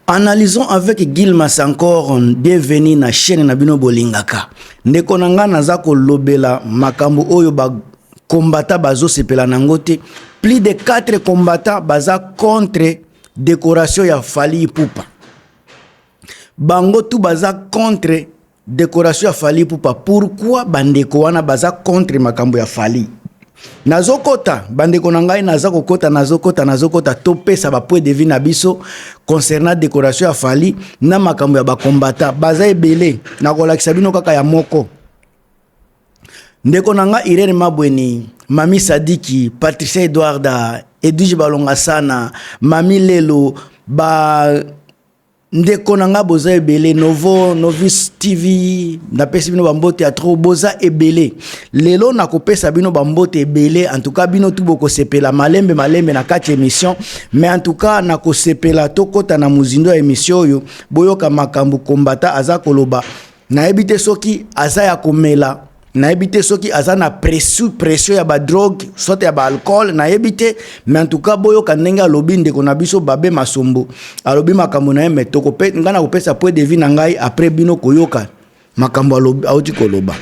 Analysons avec Gilma Sankor. Bienvenue na chaîne Nabino Bolingaka. Ndeko nanga naza ko lobela makambo oyo ba combattant bazo sepela nangote. Plus de 4 combattants baza contre décoration ya Fally Ipupa. Bango tout baza contre décoration ya Fally Ipupa. Pourquoi bandeko wana baza contre makambo ya Fally? Nazokota bandeko nangai nazokota topesa ba point de vue na biso concernant décoration ya Fally na makambo ya ba combattant baza ebele na kolakisa bino kaka ya moko. Ndeko nanga Irene Mabweni, Mami Sadiki, Patricia Edouarda, Edwige Balonga Sana, Mami Lelo, ndeko nanga boza ebele Novis TV, na pesi bino bambote atro boza ebele. Lelo na kopesa bino bambote ebele, en tout cas bino tout boko sepela malembe na kati émission, mais en tout cas na ko sepela tokota na muzindo ya émission yo, boyoka makambu kombata aza koloba. Na ebite soki aza ya komela. Na ebite soki aza na pression ya ba drogue soit ya ba alcool na ebite, mais en tout cas boyo kandenga lobi ndeko na biso babe masombo alobi makambo na me tokope ngana kopesa point de vue na ngai après bino koyoka makambo alobi auti koloba.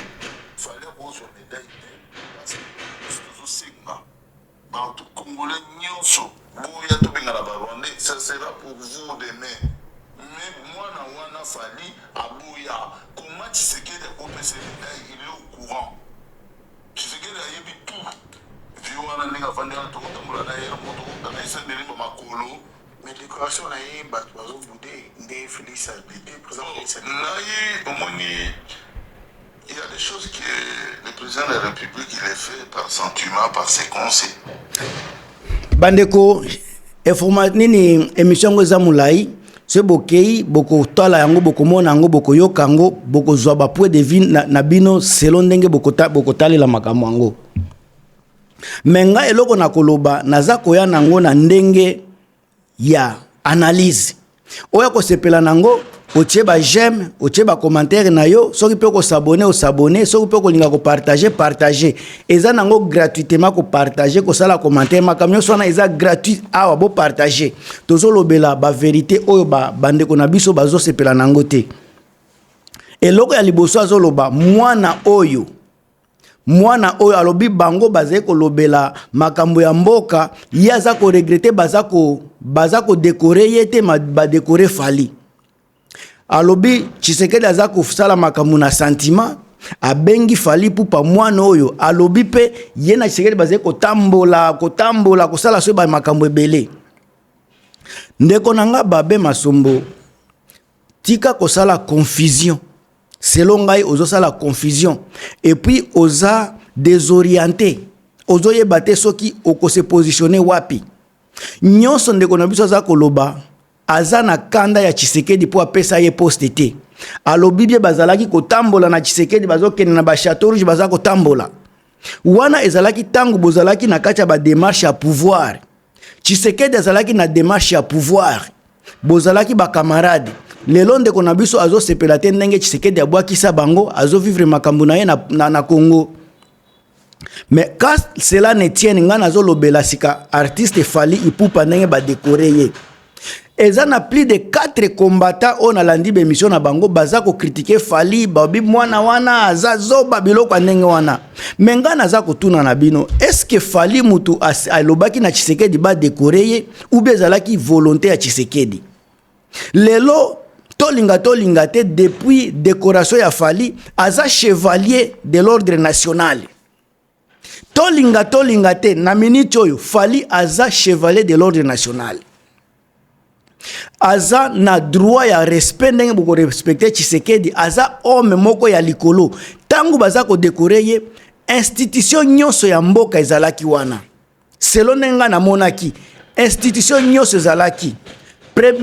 Ça sera pour vous demain. Mais moi, na Fally abouya. Comment tu sais qu'il il est au courant? Tu sais qu'il a eu tout. Puis on a dit qu'on a tout mais décoration là, il y a des Félix Albédé, président Félix Albédé. Il y a des choses que le président de la République il est fait par sentiment, par ses conseils. Bandeko, nini émission ngo za mulai se bokei boko tala yango boko mona yango boko yoka yango boko zwa ba point de vue na bino selon ndenge boko tali la makambo yango. Menga eloko na koloba naza koya nango na ndenge ya analyse oya ko sepela nango otie ba j'aime otie ba commentaire na yo soki pe ko s'abonner soki pe ko linga ko partager eza nango gratuitement ko partager ko sala commentaire makamyo sona eza gratuit awa bo partager tozo lobela ba vérité oyo ba bandeko na biso bazo sepela nango te eloko ya liboso azo loba mwana oyo alobi bango baza ko lobela makambo ya mboka yaza ko regretter baza ko décorer yete ba décorer Fally. Alobi Tshisekedi aza kufusala makambo na sentiment abengi Fally Ipupa mwana oyo alobi pe yena Tshisekedi baza kotambola kosala so ba makambo ebele. Ndeko nanga babe masombo tika kosala confusion selon ngai ozo sala confusion et puis oza désorienté ozo yebate soki oko se positionner wapi nyonso ndeko na biso za koloba aza na kanda ya Tshisekedi po apesa ye poste te alobi bie bazalaki kotambola na Tshisekedi bazokende na ba Château Rouge baza kotambola wana ezalaki tangu bozalaki na kati ya ba démarche ya pouvoir Tshisekedi azalaki na démarche ya pouvoir bozalaki ba camarade lelo ndeko na biso azo sepela te ndenge Tshisekedi abwakisa bango azo vivre makambo na ye na Congo. Mais quand cela ne tient ngana zo lobela sika artiste Fally Ipupa ndenge ba décorer ye eza na plus de 4 combattants on a landi be mission na bango baza ko critiquer Fally babi mwana wana aza zoba biloko ndenge wana menga naza kotuna na bino est-ce que Fally mutu alobaki na Tshisekedi ba décorer ye ou bien ezalaki volonté ya Tshisekedi lelo tolinga te depuis décoration ya Fally aza chevalier de l'ordre national tolinga te na minute oyo Fally aza chevalier de l'ordre national aza na droit ya respect ndenge boko respecter Tshisekedi aza homme moko ya likolo tangu baza ko décorer ye institution nyonso ya mboka ezalaki wana selon nenga na monaki institution nyonso ezalaki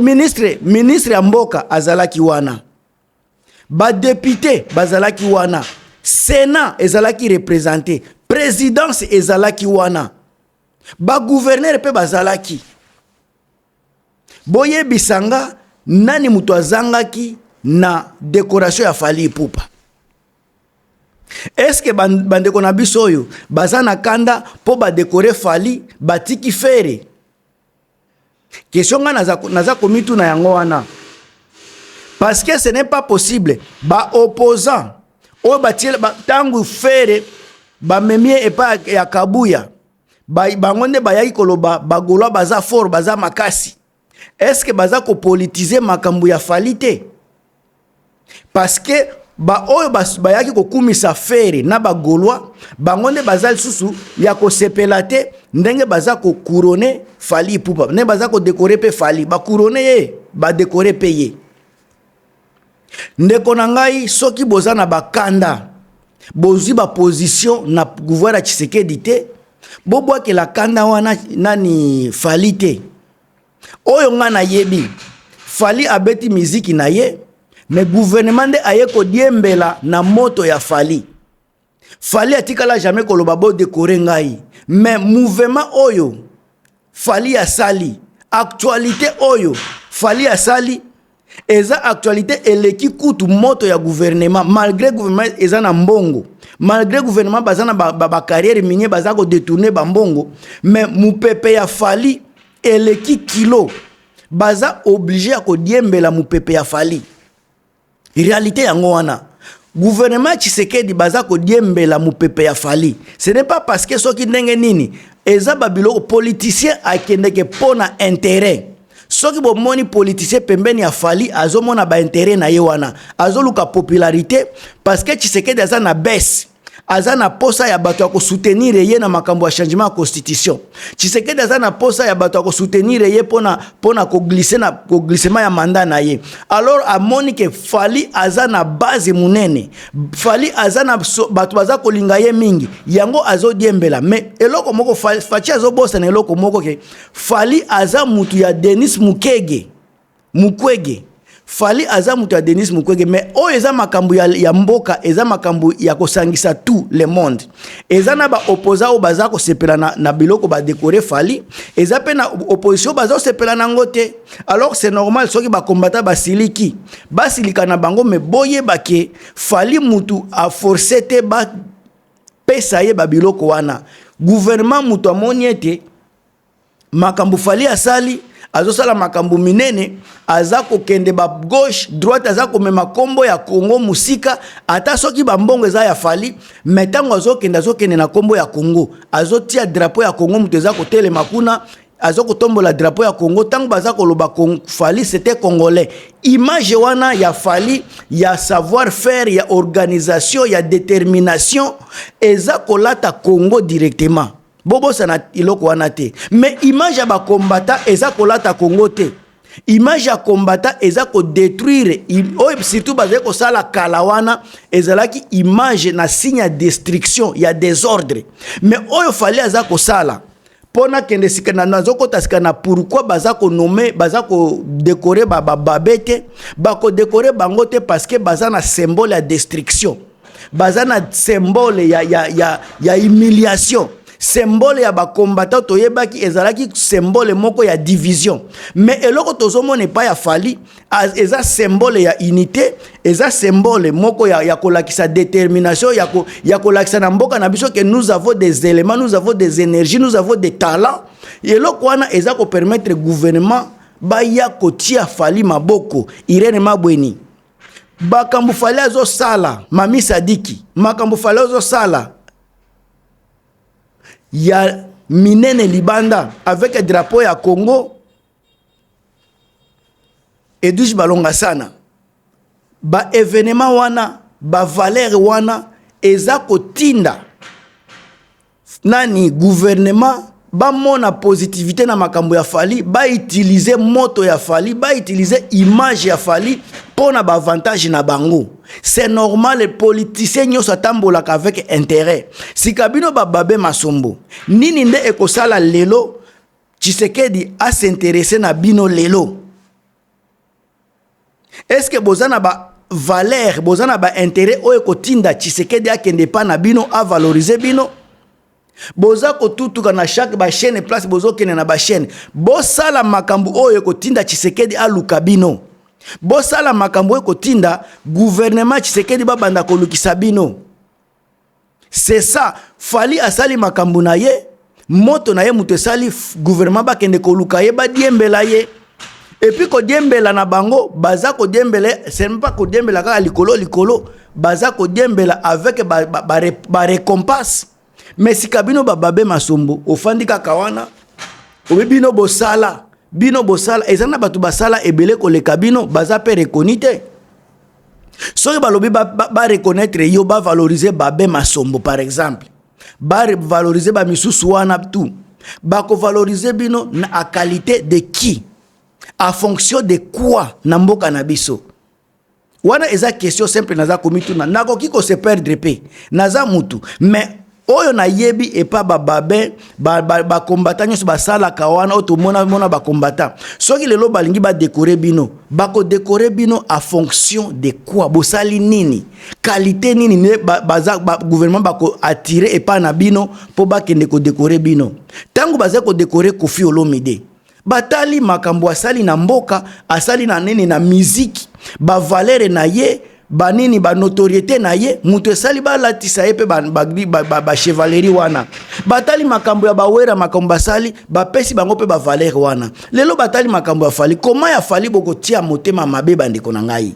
ministre ya mboka azalaki wana ba député bazalaki wana sénat ezalaki représenté présidence ezalaki wana ba gouverneur pe bazalaki boye bisanga nani mutu azangaki na décoration ya Fally Ipupa. Est-ce que bandeko na biso oyo baza na kanda po ba décorer Fally batiki fere Question nga naza komitu na yango wana. Parce que ce n'est pas possible. Ba opposant o batil tangu fere ba memie epa ya Kabuya. Bangonde bayaki koloba bagolwa baza fort baza makasi. Est-ce que baza ko politiser makambu ya falite? Parce que ba oyo bayaki ko kumisa fere na bagolwa bangonde baza lisusu ya ko sepelate ndenge baza ko couronner Fally Ipupa. Ne baza ko décorer pe Fally ba couronner ye ba décorer pe ye. Ndeko na ngai soki boza na bakanda bozwi ba position na gouvernement Tshisekedi te bobwa ke la kanda wana nani Fally te. Oyo nga na yebi Fally abeti miziki na ye mais gouvernement de aye ko diembela na moto ya Fally. Fally atikala jamais koloba bo décorer ngai mais mouvement oyo Fally asali actualité oyo Fally asali eza actualité eleki kutu moto ya gouvernement malgré gouvernement eza na mbongo malgré gouvernement bazana ba carrière minier bazako détourner ba mbongo mais mupepe ya Fally eleki kilo baza obligé à ko diembela mupepe ya Fally. Réalité yango wana gouvernement Tshisekedi baza ko diembela mupepe ya Fally. Ce n'est pas parce que soki ndenge nini eza babilo politicien akendeke pona intérêt. Soki bo moni politicien pembeni ya Fally azomona ba intérêt na ye wana azoluka popularité parce que Tshisekedi aza na baisse aza na posa ya bato ya ko soutenir ye na makambo ya changement ya constitution. Tshisekedi aza na posa ya bato ya ko soutenir ye pona ko glisser na ko glissement ya mandat na ye. Alors amoni ke Fally aza na base munene. Fally aza na bato baza ko linga ye mingi. Yango azo diembela mais eloko moko Fally azo bosa na eloko moko ke Fally aza mutu ya Denis Mukwege. Fally aza mutu ya Denis Mukwege mais o eza makambu ya mboka eza makambu ya kosangisa tout le monde. Eza na ba opposant o baza ko sepela na biloko ba décorer Fally, eza pe na opposition baza ko sepela na ngote. Alors c'est normal soki ba combattant basiliki na bango mais boye bake Fally mutu a forcé te ba pesa ye ba biloko wana. Gouvernement mutu amoni ete makambu Fally asali azosala makambu minene azako kende ba gauche droite azako mema kombo ya Congo musika ata soki ba mbongo eza ya Fally metango azokende na kombo ya Congo azotia drapeau ya Congo mutu ezako tele makuna azoko tombola drapeau ya Congo tango bazako loba Fally c'était congolais. Image wana ya Fally ya savoir faire ya organisation ya détermination ezako lata Congo directement. Bobo sana iloko wana te mais image ya ba combattant eza kolata Congo te. Image ya combattant eza ko détruire surtout bazé ko sala kalawana ezalaki image na signe ya destruction ya désordre mais oyo Fally aza ko sala pona kende sikana nazoko tasikana pourquoi baza ko nommer baza ko décorer babete ba ko décorer bango te parce que baza na symbole ya destruction baza na symbole ya humiliation. Symbole ya ba combattant toyebaki ezalaki symbole moko ya division mais eloko tozomone pa ya Fally eza symbole ya unité eza symbole moko ya kolakisa détermination ya kolakisa na mboka na biso que nous avons des éléments nous avons des énergies nous avons des talents eloko wana eza ko permettre gouvernement ba ya kotia Fally maboko Irene Mabweni bakambu Fally azo sala Mami Sadiki makambu Fally azo sala ya minene libanda avec un drapeau ya Congo Edouge balonga sana ba événement wana ba valeur wana eza kotinda nani gouvernement ba mona positivité na makambo ya Fally ba utiliser moto ya Fally ba utiliser image ya Fally pona ba avantage na bango. C'est normal les politiciens nyoso tambola avec intérêt. Si kabino bababe masombo nini nde ekosala lelo Tshisekedi a s'intéresser na bino lelo. Est-ce que bozana ba valeur bozana ba intérêt o ekotinda Tshisekedi akende pa na bino a valoriser bino? Boza ko tutuka na chaque ba chaîne place bozo kene na ba chaîne bosala makambu oyo ekotinda Tshisekedi a lukabino bosala makambu ekotinda gouvernement Tshisekedi babanda ko lukisa bino. C'est ça Fally asali makambu na ye moto na ye mutu esali gouvernement bakende koluka ye badiembela ye. Et puis ko diembela na bango baza ko diembela, c'est même pas ko diembela kaka likolo baza ko diembela avec ba récompense. Mais si kabino babe masombo ofandi kaka wana obino bosala ezana batu basala ebele ko le kabino baza pe reconnaître. Soki balobi ba reconnaître yo ba valoriser babe masombo par exemple. Ba valoriser ba misusu wana tout. Ba ko valoriser bino na a qualité de qui? À fonction de quoi na mboka na biso. Wana eza question simple naza komitu na nakoki ko se perdre pe naza mutu mais oyo na yebi et pas babe ba combattant nyonso basala kawana oto mona ba combattant soki lelo balingi ba décorer bino bako décorer bino à fonction de quoi bosali nini qualité nini ne baza gouvernement bako attirer et pas na bino po bakende ko décorer bino tango baza ko décorer Koffi Olomide batali makambo asali na mboka asali na nini na musique ba valeur na ye ba nini ba notoriété na ye mutu esali ba latisa ye pe ba chevalerie wana batali makambo ya bawera makambo basali ba pesi bango pe ba valeur wana lelo batali makambo ya fali comment ya fali boko tia motema mabe bandeko na ngai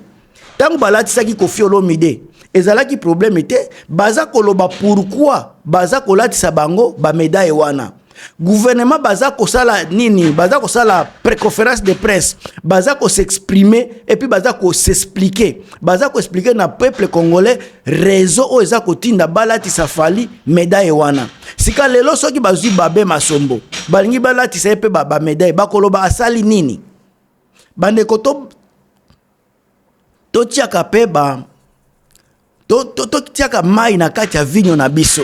tango balatisa ki Koffi Olomide ezalaki problème était baza koloba pourquoi baza kolatisa bango ba médaille wana. Gouvernement baza ko sala nini baza ko sala conférence de presse baza ko s'exprimer et puis baza ko s'expliquer baza ko expliquer na peuple congolais réseau o eza ko tinda balati safali médaille wana sika lelo soki bazui babe masombo balingi balati sa pe ba médaille bakoloba asali nini bande ko to tiaka pe ba to tiaka mai na kati ya vigno na biso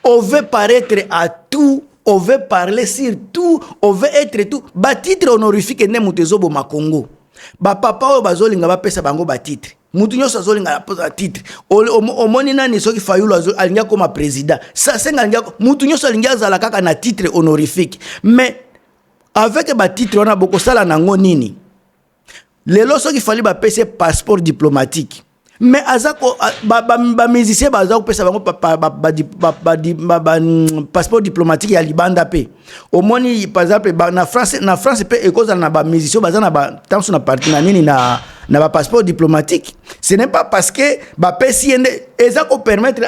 on veut paraître à tout. On veut parler sur tout, on veut être tout. Ba titre honorifique ne mutezo bo makongo. Ba papa o bazolinga ba pesa bango ba titre. Mutu nyoso azolinga ba titre. Omoni nani soki Fayulu alinga koma président. Ça senga alinga mutu nyoso alinga zala kaka na titre honorifique. Mais avec ba titre on a beaucoup sala nango nini. Lelo soki fali ba pesa passeport diplomatique. Mais azako ba musicien bazako pesa bango passeport diplomatique ya libanda pe omoni par exemple na France pe ekoza na ba musicien bazana ba tanso na parti na nini na ba passeport diplomatique ce n'est pas parce que ba pesi ende ezako permettre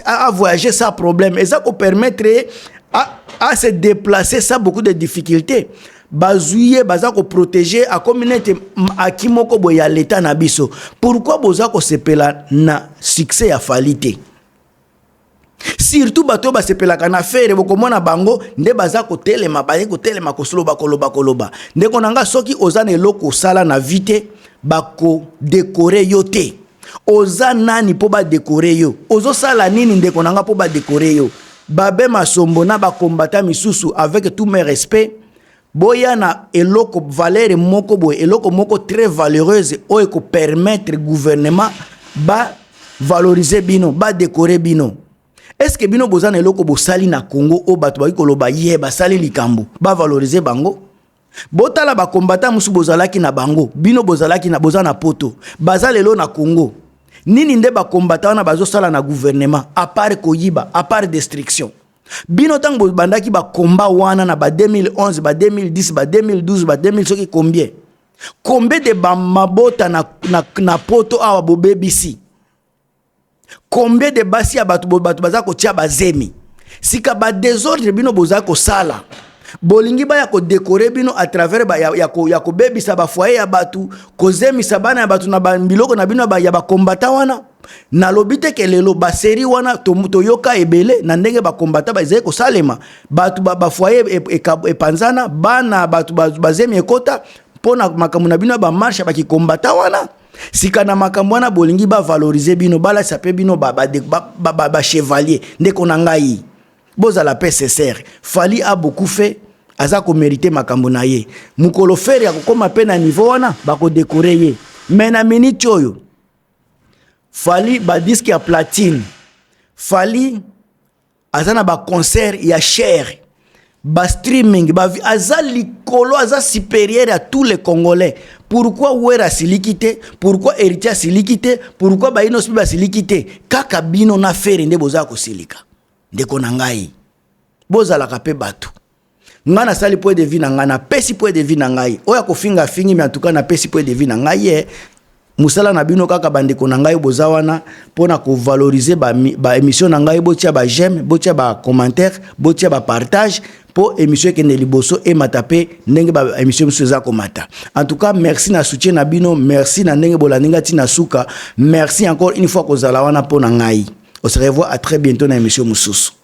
à voyager sans problème ezako permettre à se déplacer sans beaucoup de difficultés. Bazouye bazako protéger a communauté akimoko boya l'état na biso. Pourquoi bozako sepela na succès ya falite? Surtout bato ba sepela kana faire bokomona bango nde bazako telema ko telema ko koloba. Nde konanga soki ozana eloko sala na vite bako décorer yote. Oza nani po ba décorer yo? Ozo sala nini nde konanga po ba décorer yo? Babe masombo na ba combattant misusu avec tout mes respects. Boya na eloko valeur moko boy eloko moko très valeureuse o eko permettre gouvernement ba valoriser bino ba décorer bino. Est-ce que bino bozana eloko bosali na Congo o bato ba koloba ye ba sali likambo ba valoriser bango? Botala ba combattant musu bozalaki na bango bino bozalaki na bozana poto bazalelo na Congo. Nini nde ba combattant na bazo sala na gouvernement à part koyiba à part destruction. Bino tango bandaki ba combat wana na ba 2011 ba 2010 ba 2012 ba 2000 soki combien de ba mabota na poto awa bo BBC combien de basi ya batu baza ko tia bazemi sika ba désordre bino boza ko sala bolingi ba ya ko décorer bino à travers ba ya ko bebisa ba foyer ya batu ko zemi sabana ya batu na ba biloko na bino ba ya ba combattant wana na lobite ke lelo ba série wana to yoka ebele na ndenge ba combattant ba zeko salema batu ba foyer e panzana bana batu bazemi ekota pona makambo na bino ba marche ba ki combattant wana sika na makambo wana bolingi ba valoriser bino bala sape bino ba chevalier ndeko na ngai boza la paix sincère fali a beaucoup fait azako mériter makambo na ye mukolo faire ya kokoma pe na niveau wana ba ko décorer ye mais na minute oyo fali ba disque ya platine fali azana ba concert ya cher ba streaming ba azali kolo aza supérieur à tous les Congolais. Pourquoi Wera silikite? Pourquoi Heritia silikite? Pourquoi ba Inospi silikite? Kaka bino na faire nde boza ko silika ndeko na ngai bozalaka pe bato. Nga na sali point de vue na nga na pesi point de vue na ngai. Oya ko finga fingi mais en tout cas na pesi point de vue na ngai musala na bino kaka bandeko na ngai bozawana pona ko valoriser ba émission na ngai botia ba j'aime, botia ba commentaire, botia ba partage pour émission ke ne liboso e matape ndenge ba émission musuza komata. En tout cas merci na soutien na bino, merci na ndenge bolaninga tina suka, merci encore une fois ko zala wana pona ngai. On se revoit à très bientôt dans l'émission mususu.